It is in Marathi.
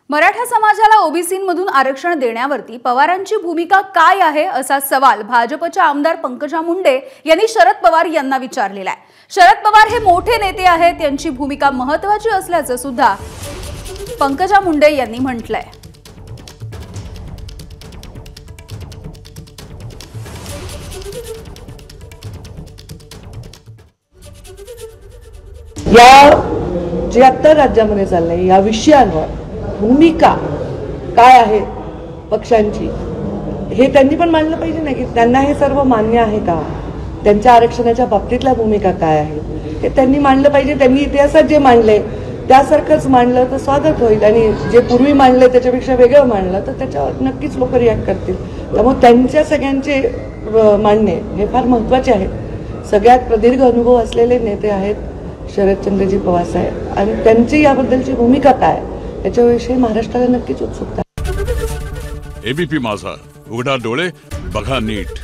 मराठा समाजाला ओबीसीमधून आरक्षण देण्यावरती पवारांची भूमिका काय आहे असा सवाल भाजपच्या आमदार पंकजा मुंडे यांनी शरद पवार यांना विचारलेला आहे। शरद पवार हे मोठे नेते आहेत, त्यांची भूमिका महत्त्वाची असल्याचं सुद्धा पंकजा मुंडे यांनी म्हटलंय। या जे आता राज्यामध्ये चाललंय या विषयांवर भूमिका काय आहे पक्षांची हे त्यांनी पण मांडलं पाहिजे ना, की त्यांना हे सर्व मान्य आहे का, त्यांच्या आरक्षणाच्या बाबतीतल्या भूमिका काय आहे हे त्यांनी मांडलं पाहिजे। त्यांनी इतिहासात जे मांडले त्यासारखंच मांडलं तर स्वागत होईल, आणि जे पूर्वी मांडले त्याच्यापेक्षा वेगळं मांडलं तर त्याच्यावर नक्कीच लोक रिॲक्ट करतील। त्यामुळे त्यांच्या सगळ्यांचे मांडणे हे फार महत्त्वाचे आहेत। सगळ्यात प्रदीर्घ अनुभव असलेले नेते आहेत शरदचंद्रजी पवार साहेब, आणि त्यांची याबद्दलची भूमिका काय याच्याविषयी महाराष्ट्राला नक्कीच उत्सुकता आहे। एबीपी माझा, उघडा डोळे बघा नीट।